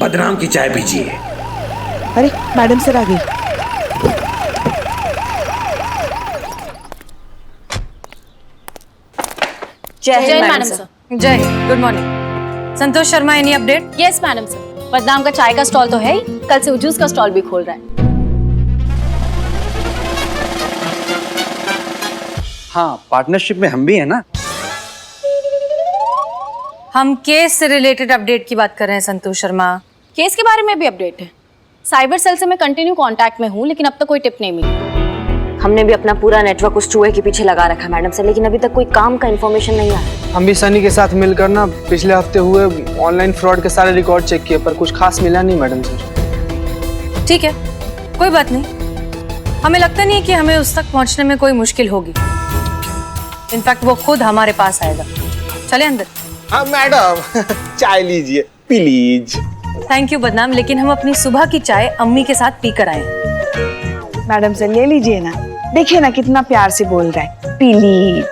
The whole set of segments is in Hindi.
बदनाम की चाय पीजिए। अरे मैडम सर आ गई। जय मैडम सर। जय Hind, good morning. Santosh Sharma, any update? Yes madam sir, बदनाम का चाय का स्टॉल तो है ही, कल से वो जूस का स्टॉल भी खोल रहा है। हाँ, पार्टनरशिप में हम भी हैं ना। हम केस से रिलेटेड अपडेट की बात कर रहे हैं संतोष शर्मा। केस के बारे में भी अपडेट है। साइबर सेल से मैं कंटिन्यू कांटेक्ट में हूँ, लेकिन अब तक कोई टिप नहीं मिली। हमने भी अपना पूरा नेटवर्क उस चूहे के पीछे लगा रखा है मैडम सर, लेकिन अभी तक कोई काम का इन्फॉर्मेशन नहीं आया। हम भी सनी के साथ मिलकर ना पिछले हफ्ते हुए ऑनलाइन फ्रॉड के सारे रिकॉर्ड चेक किए, पर कुछ खास मिला नहीं मैडम सर। ठीक है, कोई बात नहीं। हमें लगता नहीं है कि हमें उस तक पहुंचने में कोई मुश्किल होगी। इनफैक्ट वो खुद हमारे पास आएगा। चले अंदर। हाँ मैडम, चाय लीजिए प्लीज। थैंक यू बदनाम, लेकिन हम अपनी सुबह की चाय अम्मी के साथ पी कर आए हैं। मैडम सर ले लीजिए ना, देखिए ना कितना प्यार से बोल रहा है, प्लीज।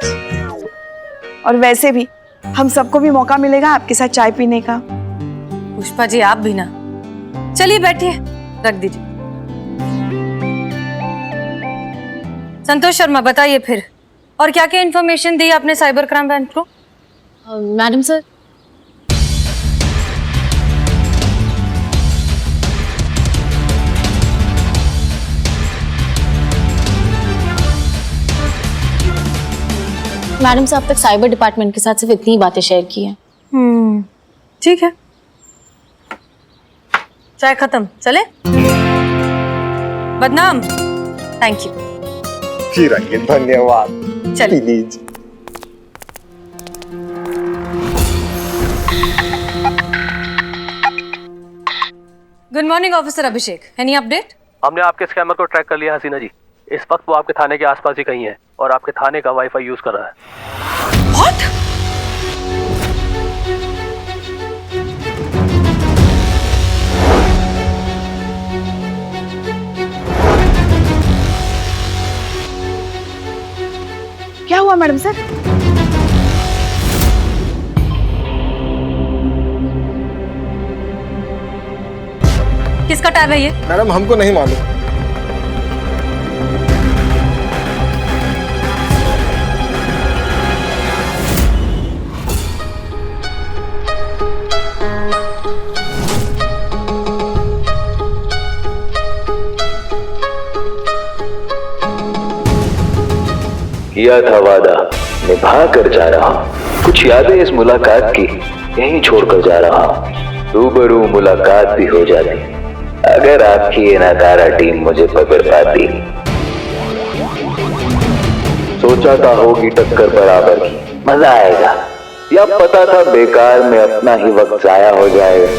और वैसे भी हम सबको भी मौका मिलेगा आपके साथ चाय पीने का। पुष्पा जी आप भी ना। चलिए बैठिए, रख दीजिए। संतोष शर्मा बताइए फिर, और क्या क्या इन्फॉर्मेशन दी आपने साइबर क्राइम ब्रांच को? मैडम सर, मैडम साहब तक साइबर डिपार्टमेंट के साथ सिर्फ इतनी ही बातें शेयर की हैं। ठीक है, चाय खत्म, चले। बदनाम, थैंक यू। जी रंगे, धन्यवाद। चलिए। Please. Good morning officer Abhishek, any update? हमने आपके स्कैमर को ट्रैक कर लिया हसीना जी। इस वक्त वो आपके थाने के आसपास ही कहीं है और आपके थाने का वाईफाई यूज कर रहा है। What? क्या हुआ मैडम सर? किसका टैब है ये? मैडम हमको नहीं मालूम। किया था वादा निभा कर जा रहा हूँ, कुछ यादें इस मुलाकात की यहीं छोड़कर जा रहा हूँ। रूबरू मुलाकात भी हो जाती अगर आपकी ये नकारा टीम मुझे पकड़ पाती। सोचा था होगी टक्कर बराबर की, मजा आएगा, या पता था बेकार में अपना ही वक्त जाया हो जाएगा।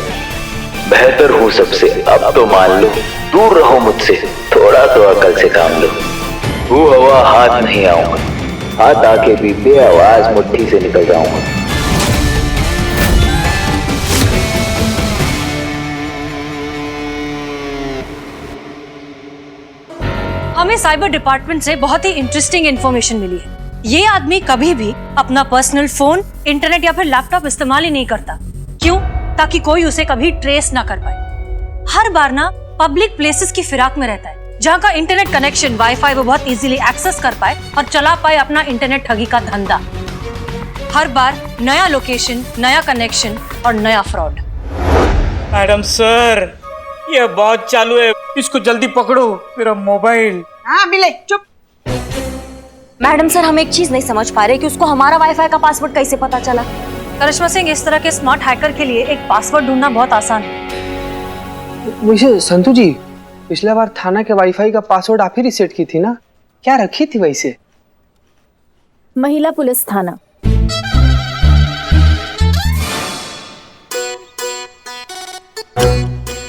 बेहतर हूँ सबसे, अब तो मान लो, दूर रहो मुझसे, थोड़ा तो अकल से काम लो। वो हवा हाथ नहीं आऊंगा, हाथ आके भी बेआवाज मुट्ठी से निकल जाऊंगा। हमें साइबर डिपार्टमेंट से बहुत ही इंटरेस्टिंग इंफॉर्मेशन मिली है। ये आदमी कभी भी अपना पर्सनल फोन, इंटरनेट या फिर लैपटॉप इस्तेमाल ही नहीं करता। क्यों? ताकि कोई उसे कभी ट्रेस ना कर पाए। हर बार ना पब्लिक प्लेसेस की फिराक में रहता है, जहाँ का इंटरनेट कनेक्शन, वाईफाई वो बहुत इजीली एक्सेस कर पाए और चला पाए अपना इंटरनेट ठगी का धंधा। हर बार नया लोकेशन, नया कनेक्शन और नया फ्रॉड। मैडम सर, ये बहुत चालू है, इसको जल्दी पकड़ो, मेरा मोबाइल। हाँ बिले चुप। मैडम सर, हम एक चीज नहीं समझ पा रहे कि उसको हमारा वाईफाई का पासवर्ड कैसे पता चला। करिश्मा सिंह, इस तरह के स्मार्ट हैकर के लिए एक पासवर्ड ढूंढना बहुत आसान है। वैसे संतू जी, पिछला बार थाना के वाईफाई का पासवर्ड आप ही रिसेट की थी ना? क्या रखी थी वैसे? महिला पुलिस थाना।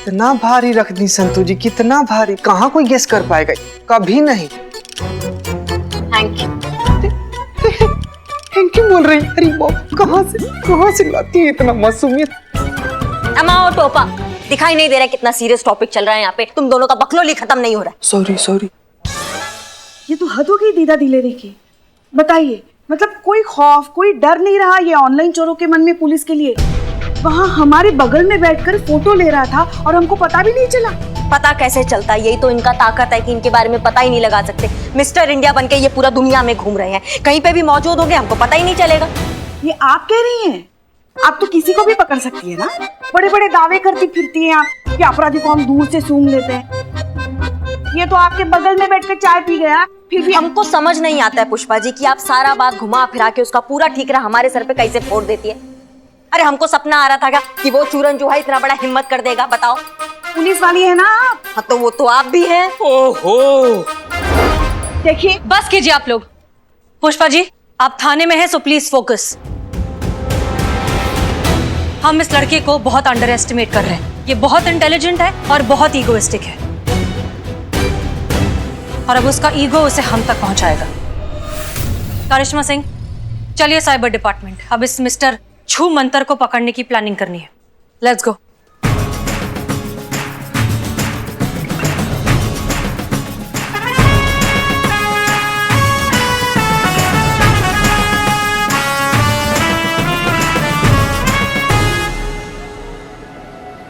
कितना भारी रख दी संतू जी, कितना भारी। कहाँ कोई गेस कर पाएगा? कभी नहीं। Thank you. थैंक यू बोल रही? अरे बाप, कहाँ से लाती है इतना मासूमियत? अमाओ टोपा, दिखाई नहीं दे रहा कितना सीरियस टॉपिक चल रहा है यहाँ पे। तुम दोनों का बकलोली खत्म नहीं हो रहा। सॉरी। ये तो हद हो गई दीदा दिलेरी की। बताइए, मतलब कोई खौफ, कोई डर नहीं रहा ये ऑनलाइन चोरों के मन में पुलिस के लिए? वहाँ हमारे बगल में बैठकर फोटो ले रहा था और हमको पता भी नहीं चला। पता कैसे चलता, यही तो इनका ताकत है कि इनके बारे में पता ही नहीं लगा सकते। मिस्टर इंडिया बनके ये पूरा दुनिया में घूम रहे हैं, कहीं पे भी मौजूद होंगे हमको पता ही नहीं चलेगा। ये आप कह रही हैं? आप तो किसी को भी पकड़ सकती है ना। बड़े बड़े दावे करती फिरती हैं आप कि अपराधी को हम दूर से सूंघ लेते हैं। ये तो आपके बगल में बैठकर चाय पी गया, फिर भी हमको समझ नहीं आता है पुष्पा जी कि आप सारा बात घुमा फिरा के उसका पूरा ठीकरा हमारे सर पे कैसे फोड़ देती है। अरे हमको सपना आ रहा था क्या कि वो चूरन जो है इतना बड़ा हिम्मत कर देगा, बताओ। पुलिस वाली है ना आप। हाँ तो वो तो आप भी हैं। ओहो, देखिए बस कीजिए आप लोग। पुष्पा जी आप थाने में हैं सो प्लीज फोकस। हम इस लड़के को बहुत अंडर एस्टिमेट कर रहे हैं। ये बहुत इंटेलिजेंट है और बहुत ईगोइस्टिक है, और अब उसका ईगो उसे हम तक पहुंचाएगा। करिश्मा सिंह चलिए साइबर डिपार्टमेंट, अब इस मिस्टर छू मंतर को पकड़ने की प्लानिंग करनी है। Let's go.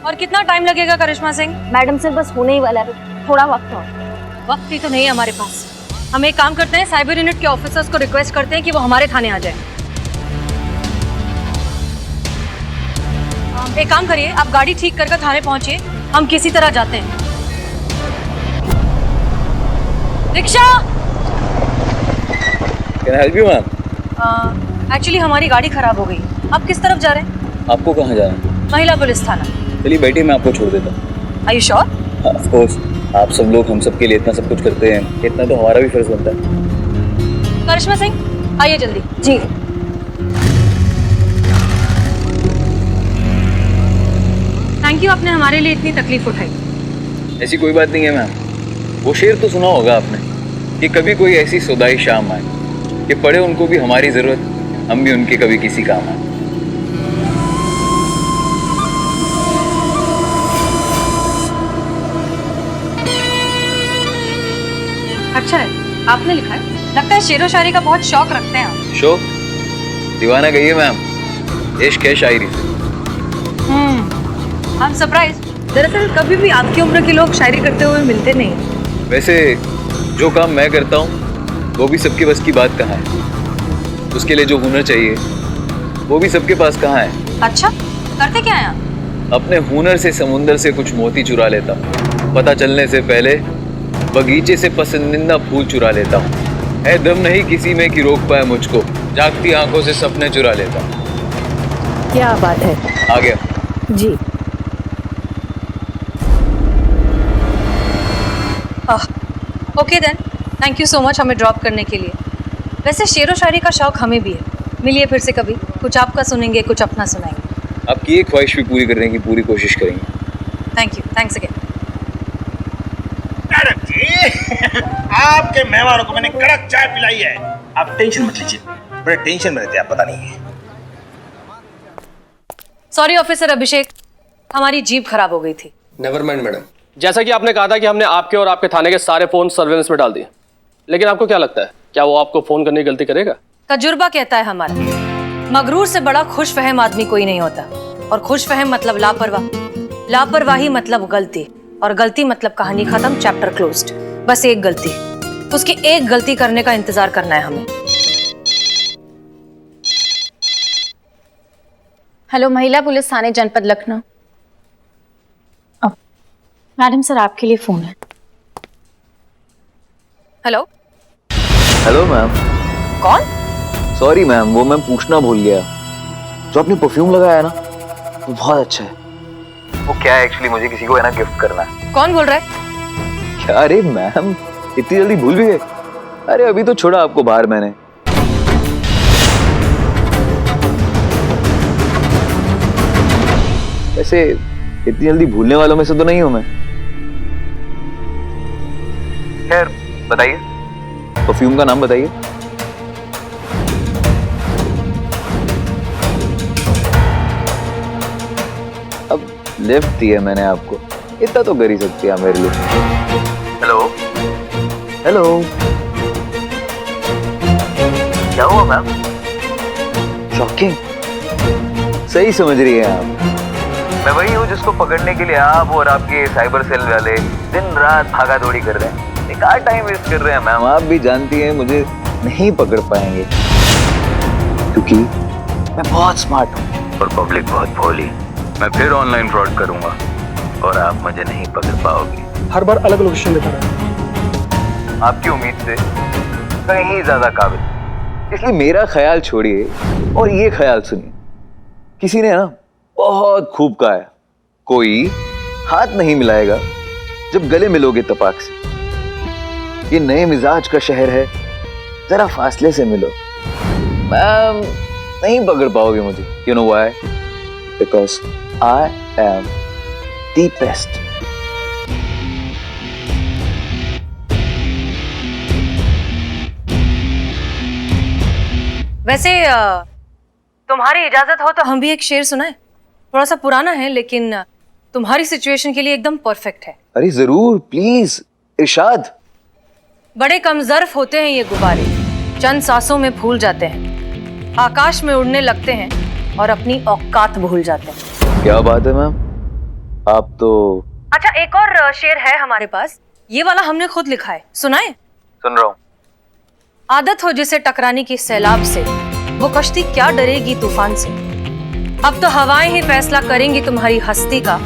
और कितना टाइम लगेगा करिश्मा सिंह? मैडम सर बस होने ही वाला है, थोड़ा वक्त और। वक्त ही तो नहीं है हमारे पास। हम एक काम करते हैं, साइबर यूनिट के ऑफिसर्स को रिक्वेस्ट करते हैं कि वो हमारे थाने आ जाए। एक काम करिए, आप गाड़ी ठीक करके थाने पहुंचिए, हम किसी तरह जाते हैं। Rickshaw. Can I help you, ma'am? Actually हमारी गाड़ी खराब हो गई। आप किस तरफ जा रहे हैं? आपको कहाँ जाना है? महिला पुलिस थाना। चलिए बैठिए, मैं आपको छोड़ देता हूँ। Are you sure? Of course, आप सब लोग हम सब के लिए इतना सब कुछ करते हैं, इतना तो हमारा भी फर्ज बनता है। करिश्मा सिंह आइए जल्दी। जी थैंक यू, आपने हमारे लिए इतनी तकलीफ उठाई। ऐसी कोई बात नहीं है मैम। वो शेर तो सुना होगा आपने कि कभी कोई ऐसी सुदाई शाम आए कि पड़े उनको भी हमारी जरूरत, हम भी उनके कभी किसी काम आए। अच्छा है, आपने लिखा है। लगता है शेरो शायरी का बहुत शौक रखते हैं आप। शौक? दीवाना कहिए मैम, इश्क है शायरी से। I am surprise. दरअसल कभी भी आपकी उम्र के लोग शायरी करते हुए मिलते नहीं हैं। वैसे जो काम मैं करता हूँ वो भी सबके बस की बात कहाँ है। उसके लिए जो हुनर चाहिए वो भी सबके पास कहाँ है। अच्छा, करते क्या हैं आप? अपने हुनर से समुंदर से कुछ मोती चुरा लेता हूँ, पता चलने से पहले बगीचे से पसंदीदा फूल चुरा लेता हूँ। है दम नहीं किसी में कि रोक पाए मुझको, जागती आंखों से सपने चुरा लेता हूँ। क्या बात है। आ गया जी okay then, thank you so much हमें ड्रॉप करने के लिए। वैसे शेरो शायरी का शौक हमें भी है। मिलिए फिर से कभी, कुछ आपका सुनेंगे, कुछ अपना सुनाएंगे। आपकी ये ख्वाहिश भी पूरी करने की पूरी कोशिश करेंगे। Thank you, thanks again. आपके मेहमानों को मैंने कड़क चाय पिलाई है, आप टेंशन मत लीजिए। बड़े टेंशन में रहते हैं, आप पता नहीं है। सॉरी ऑफिसर अभिषेक, हमारी जीप खराब हो गई थी। नेवर माइंड मैडम, जैसा कि आपने कहा था कि हमने आपके और आपके थाने के सारे फोन सर्वेलेंस में डाल दिए, लेकिन आपको क्या लगता है क्या वो आपको फोन करने की गलती करेगा? तजुर्बा कहता है हमारा, मगरूर से बड़ा खुश फहम आदमी कोई नहीं होता। और खुश फहम मतलब लापरवाह, लापरवाही मतलब गलती, और गलती मतलब कहानी खत्म, चैप्टर क्लोज्ड। बस एक गलती, उसकी एक गलती करने का इंतजार करना है हमें। हेलो, महिला पुलिस थाने जनपद लखनऊ। मैडम सर आपके लिए फोन है। हेलो। Hello ma'am. कौन? सॉरी मैम, वो मैं पूछना भूल गया, जो आपने परफ्यूम लगाया है ना वो बहुत अच्छा है। वो क्या है एक्चुअली, मुझे किसी को है ना गिफ्ट करना है। कौन बोल रहा है? क्या? अरे मैम इतनी जल्दी भूल भी गए? अरे अभी तो छोड़ा आपको बाहर मैंने। वैसे इतनी जल्दी भूलने वालों में से तो नहीं हूं मैं। खैर बताइए, परफ्यूम का नाम बताइए। अब लिफ्ट दी है मैंने आपको, इतना तो कर ही सकती है मेरे लिए। हेलो हेलो, क्या हुआ मैम? शॉकिंग, सही समझ रही हैं आप। मैं वही हूँ जिसको पकड़ने के लिए आप और आपके साइबर सेल वाले दिन रात भागा दौड़ी कर रहे हैं, बेकार टाइम वेस्ट कर रहे हैं मैम। आप भी जानती हैं मुझे नहीं पकड़ पाएंगे क्योंकि मैं बहुत स्मार्ट हूँ और पब्लिक बहुत भोली। मैं फिर ऑनलाइन फ्रॉड करूंगा और आप मुझे नहीं पकड़ पाओगे। हर बार अलग लोकेशन देता रहा। आपकी उम्मीद से कहीं ज्यादा काबिल, इसलिए मेरा ख्याल छोड़िए और ये ख्याल सुनिए। किसी ने ना बहुत खूब कहा है, कोई हाथ नहीं मिलाएगा जब गले मिलोगे तपाक से। ये नए मिजाज का शहर है, जरा फासले से मिलो। मैम नहीं पकड़ पाओगे मुझे। You know why? Because I am the best. वैसे तुम्हारी इजाजत हो तो हम भी एक शेर सुनाएं। थोड़ा सा पुराना है लेकिन तुम्हारी सिचुएशन के लिए एकदम परफेक्ट है। अरे जरूर, प्लीज इरशाद। बड़े कमजर्फ होते हैं ये गुब्बारे, चंद सांसों में फूल जाते हैं, आकाश में उड़ने लगते हैं और अपनी औकात भूल जाते हैं। क्या बात है मैम, आप तो। अच्छा, एक और शेर है हमारे पास, ये वाला हमने खुद लिखा है, सुनाए? सुन रहा हूँ। आदत हो जिसे टकराने की सैलाब से, वो कश्ती क्या डरेगी तूफान से। अब तो हवाएं ही फैसला करेंगी तुम्हारी हस्ती का,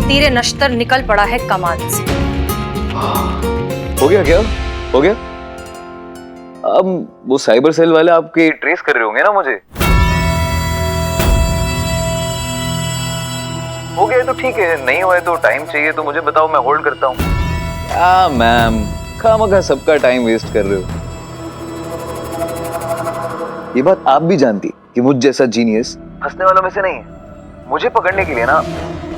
तीरे नश्तर निकल पड़ा है कमान से। हो गया क्या? हो गया? अब वो साइबर सेल वाले आपके ट्रेस कर रहे होंगे ना मुझे। हो गया तो ठीक है, नहीं हुआ है तो टाइम चाहिए तो मुझे बताओ, मैं होल्ड करता हूँ। क्या मैम, खामखा सबका टाइम वेस्ट कर रहे हो। ये बात आप भी जानती कि मुझ जैसा जीनियस फंसने वालों में से नहीं है। मुझे पकड़ने के लिए ना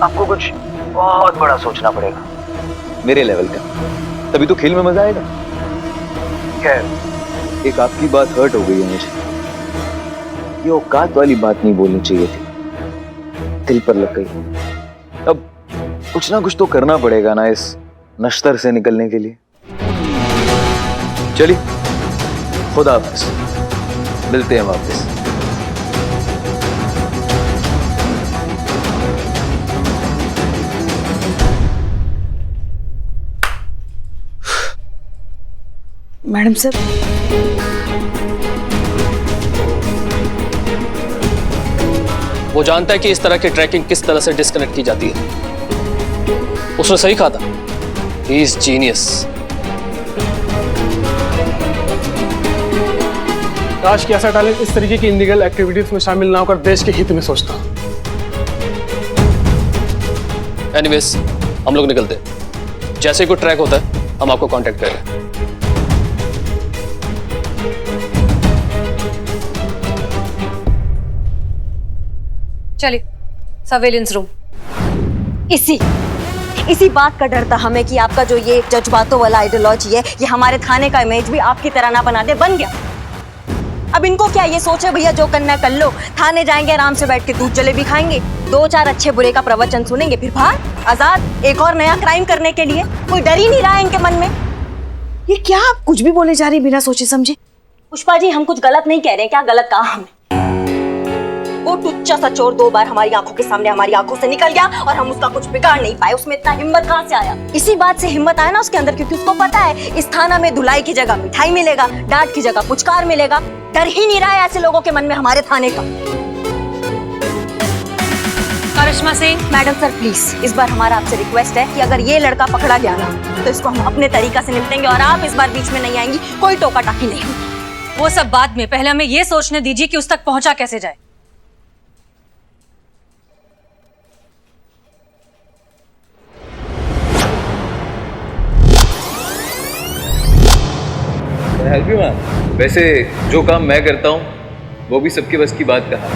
आपको कुछ बहुत बड़ा सोचना पड़ेगा, मेरे लेवल का, तभी तो खेल में मजा आएगा। खैर, एक आपकी बात हर्ट हो गई है मुझे। ये औकात वाली बात नहीं बोलनी चाहिए थी, दिल पर लग गई। अब कुछ ना कुछ तो करना पड़ेगा ना इस नश्तर से निकलने के लिए। चलिए, खुदा हाफिज, मिलते हैं वापस। मैडम सर, वो जानता है कि इस तरह की ट्रैकिंग किस तरह से डिस्कनेक्ट की जाती है। उसने सही कहा था, ही इज जीनियस। काश कि ऐसा टैलेंट इस तरीके की इलीगल एक्टिविटीज में शामिल ना होकर देश के हित में सोचता। एनीवेज, हम लोग निकलते हैं। जैसे कोई ट्रैक होता है हम आपको कांटेक्ट करेंगे। चलिए, सर्वेलेंस रूम। इसी बात का डर था हमें कि आपका जो ये जज्बातों वाला आइडियोलॉजी है, ये हमारे थाने का इमेज भी आपकी तरह ना बना दे। बन गया। अब इनको क्या, ये सोचे भैया जो करना कर लो, थाने जाएंगे आराम से बैठ के दूध जलेबी खाएंगे, 2-4 अच्छे बुरे का प्रवचन सुनेंगे, फिर बाहर आजाद एक और नया क्राइम करने के लिए। कोई डर ही नहीं रहा है इनके मन में। ये क्या आप कुछ भी बोले जा रही बिना सोचे समझे? पुष्पा जी, हम कुछ गलत नहीं कह रहे हैं। क्या गलत कहा हमने? वो टुच्चा सा चोर 2 बार हमारी आंखों के सामने हमारी आंखों से निकल गया और हम उसका कुछ बिगाड़ नहीं पाए। उसमें इतना हिम्मत कहाँ से आया? इसी बात से हिम्मत आया ना उसके अंदर, क्योंकि उसको पता है इस थाना में धुलाई की जगह मिठाई मिलेगा, डांट की जगह पुचकार मिलेगा। डर ही नहीं रहा है ऐसे लोगों के मन में हमारे थाने का। करिश्मा सिंह। मैडम सर प्लीज, इस बार हमारा आपसे रिक्वेस्ट है कि अगर ये लड़का पकड़ा गया ना तो इसको हम अपने तरीका से निपटेंगे और आप इस बार बीच में नहीं आएंगी, कोई टोका टाकी नहीं होगी। वो सब बाद में, पहले हमें ये सोचने दीजिए कि उस तक पहुंचा कैसे जाए। Help you ma'am. वैसे जो काम मैं करता हूँ वो भी सबके बस की बात कहा।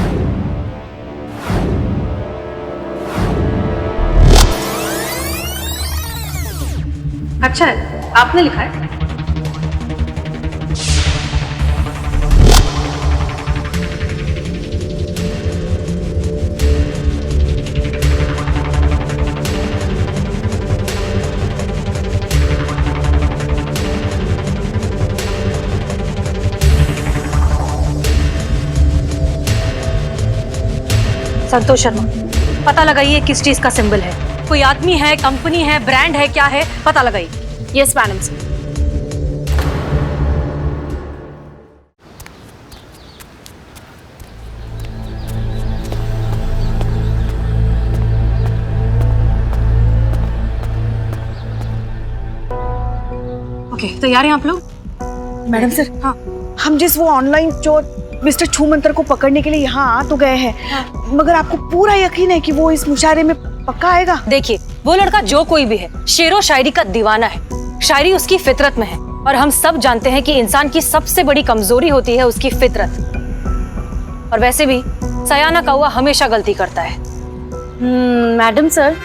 अच्छा है, आपने लिखा है? संतोष शर्मा, पता लगाइए किस चीज का सिंबल है। कोई आदमी है, कंपनी है, ब्रांड है, क्या है, पता लगाइए। Yes madam sir. ओके, तैयार हैं आप लोग? मैडम सर, हाँ, हम जिस वो ऑनलाइन चोर मिस्टर छूमंतर को पकड़ने के लिए यहाँ आ तो गए हैं, मगर आपको पूरा यकीन है कि वो इस मुशायरे में पक्का आएगा? देखिए, वो लड़का जो कोई भी है, शेरो शायरी का दीवाना है। शायरी उसकी फितरत में है और हम सब जानते हैं कि इंसान की सबसे बड़ी कमजोरी होती है उसकी फितरत। और वैसे भी सयाना कौवा हमेशा गलती करता है। मैडम सर,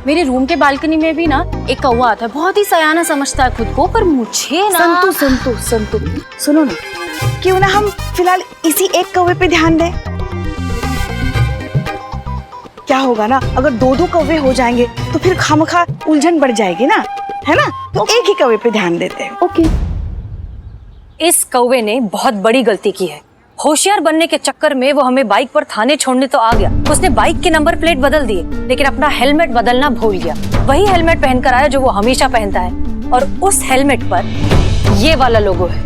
मेरे रूम के बालकनी में भी ना एक कौवा आता है, बहुत ही सयाना समझता है खुद को, पर मुझे ना संतु, सुनो ना, क्यों ना हम फिलहाल इसी एक कौवे पे ध्यान दें? क्या होगा ना, अगर दो दो कौवे हो जाएंगे तो फिर खामखा उलझन बढ़ जाएगी ना, है ना? तो एक ही कौवे पे ध्यान देते हैं। ओके। इस कौवे ने बहुत बड़ी गलती की है। होशियार बनने के चक्कर में वो हमें बाइक पर थाने छोड़ने तो आ गया। उसने बाइक के नंबर प्लेट बदल दिए, लेकिन अपना हेलमेट बदलना भूल गया। वही हेलमेट पहनकर आया जो वो हमेशा पहनता है, और उस हेलमेट पर ये वाला लोगो है।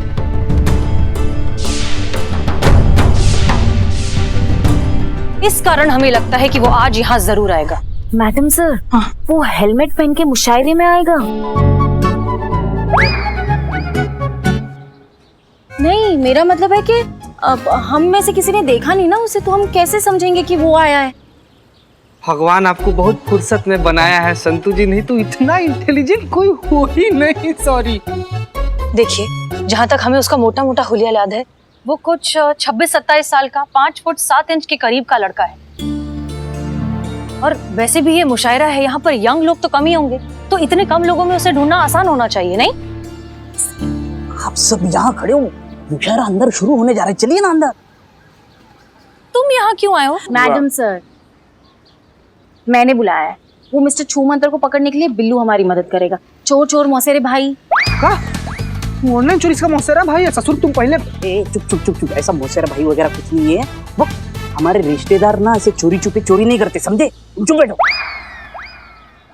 इस कारण हमें लगता है कि वो आज यहाँ जरूर आएगा। मैडम सर, हाँ, वो हेलमेट पहन के मुशायरे में आएगा? नहीं, मेरा मतलब है कि अब हम में से किसी ने देखा नहीं ना उसे, तो हम कैसे समझेंगे कि वो आया है? भगवान आपको बहुत फुर्सत में बनाया है संतु जी, नहीं तो इतना इंटेलिजेंट कोई हो ही नहीं। सॉरी। देखिए, जहाँ तक हमें उसका मोटा मोटा हुलिया याद है, वो कुछ 26-27 साल का, 5 फुट 7 इंच के करीब का लड़का है। और वैसे भी ये मुशायरा है, यहाँ पर यंग लोग तो कम ही होंगे, तो इतने कम लोगों में उसे ढूंढना आसान होना चाहिए, नहीं? आप सब यहाँ खड़े हो, मुशायरा अंदर शुरू होने जा रहा है, चलिए ना अंदर। तुम यहाँ क्यों आए हो? मैडम सर, मैंने बुलाया है। वो मिस्टर छूमंतर को पकड़ने के लिए बिल्लू हमारी मदद करेगा। चोर चोर मौसेरे भाई। ऑनलाइन चोरी का मौसेरा भाई है? ससुर तुम पहले चुप, ऐसा मौसेरा भाई वगैरह कुछ नहीं है। वो हमारे रिश्तेदार ना ऐसे चोरी छुपे चोरी नहीं करते, समझे? तुम चुप बैठो।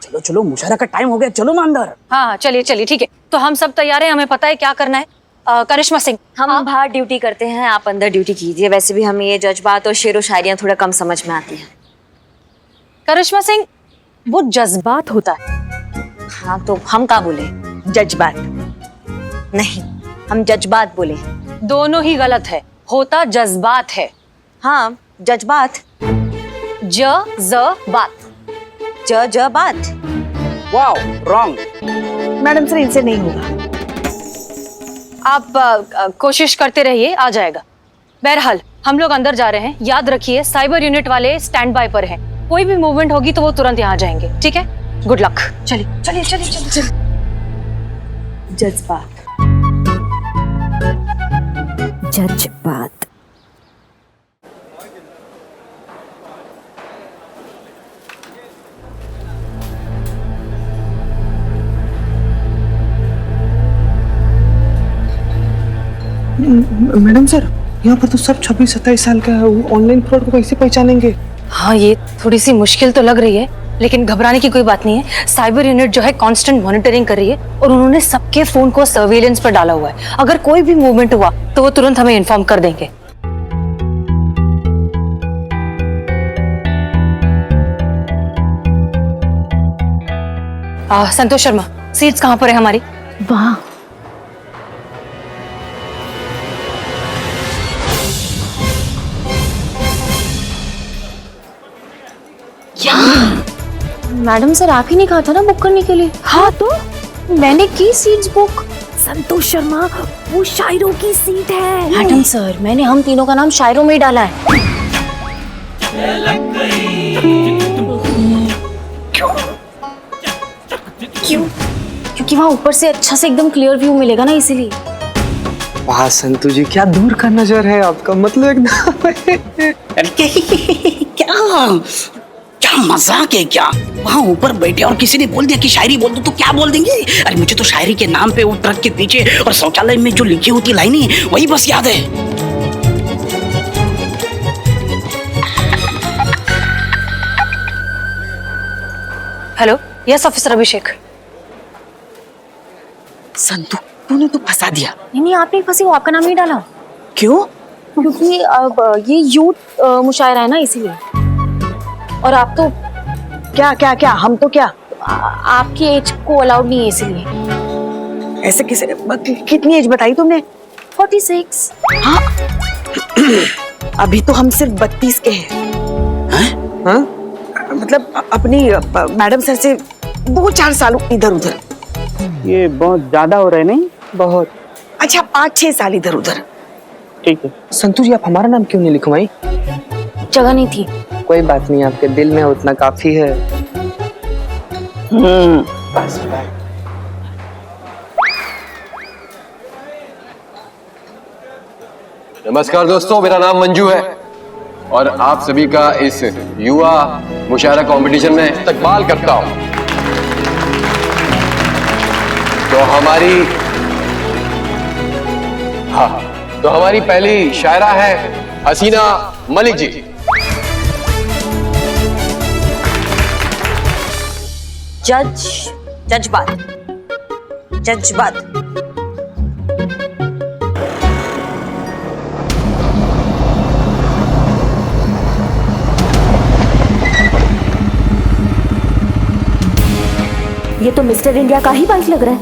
चलो चलो, मुशायरा का टाइम हो गया, चलो ना अंदर। हाँ, चलिए चलिए, ठीक है। तो हम सब तैयार हैं, हमें पता है क्या करना है। करिश्मा सिंह, हम बाहर ड्यूटी करते हैं, आप अंदर ड्यूटी कीजिए। वैसे भी हमें ये जज्बात और शेरो शायरियाँ थोड़ा कम समझ में आती हैं। करिश्मा सिंह, वो जज्बात होता है। हाँ, तो हम क्या बोले? जज्बात नहीं, हम जज्बात बोले। दोनों ही गलत है, होता जज्बात है। हाँ, जज्बात। जज्बात। जज्बात। Wow, wrong. मैडम सर, इनसे नहीं होगा। आप कोशिश करते रहिए, आ जाएगा। बहरहाल हम लोग अंदर जा रहे हैं। याद रखिए, साइबर यूनिट वाले स्टैंड बाय पर हैं। कोई भी मूवमेंट होगी तो वो तुरंत यहाँ जाएंगे, ठीक है? Good luck. चलिए चलिए चलिए चलिए। जज्बात। जज्बात। मैडम सर, यहाँ पर तो सब 26-27 साल का है। ऑनलाइन फ्रॉड को कैसे पहचानेंगे? हाँ, ये थोड़ी सी मुश्किल तो लग रही है, लेकिन घबराने की कोई बात नहीं है। साइबर यूनिट जो है कांस्टेंट मॉनिटरिंग कर रही है और उन्होंने सबके फोन को सर्वेलेंस पर डाला हुआ है। अगर कोई भी मूवमेंट हुआ तो वो तुरंत हमें इन्फॉर्म कर देंगे। संतोष शर्मा, सीट्स कहाँ पर है हमारी? वाह, मैडम सर, आप ही ने कहा था ना बुक करने के लिए? हाँ, तो मैंने की सीट्स बुक। संतोष शर्मा, वो शायरों की सीट है। मैडम सर, मैंने हम तीनों का नाम शायरों में ही डाला है। क्यों? क्योंकि वहाँ ऊपर से अच्छा से एकदम क्लियर व्यू मिलेगा ना, इसीलिए। वाह संतु जी, क्या दूर का नजर है आपका, मतलब एकदम। क्या मजाक है क्या? वहाँ ऊपर बैठे और किसी ने बोल दिया कि शायरी बोल दो तो क्या बोल देंगे? अरे मुझे तो शायरी के नाम पे वो ट्रक के पीछे और शौचालय में जो लिखी होती लाइनें वही बस याद है। हेलो, यस ऑफिसर अभिषेक। संतु, तूने तो फंसा दिया। नहीं आप नहीं फंसी, वो आपका नाम ही डाला। क्यों? क्योंकि अब ये यूथ मुशायरा है ना, इसीलिए। और आप तो क्या क्या क्या? हम तो क्या? आपकी एज को अलाउड नहीं है, इसीलिए। ऐसे किसे? कितनी एज बताई तुमने? 46। हाँ अभी तो हम सिर्फ 32 के हैं। हाँ? मतलब अपनी मैडम सर से 2-4 साल इधर उधर। ये बहुत ज्यादा हो रहा है नहीं? बहुत। अच्छा 5-6 साल इधर उधर। ठीक है। संतु जी, आप हमारा नाम क्यों नहीं लिखवाई? जगह नहीं थी। कोई बात नहीं, आपके दिल में उतना काफी है। बस नमस्कार दोस्तों, मेरा नाम मंजू है और आप सभी का इस युवा मुशायरा कंपटीशन में इस्तकबाल करता हूं। तो हमारी पहली शायरा है हसीना मलिक जी। जज्बात। ये तो मिस्टर इंडिया का ही बाइक लग रहा है।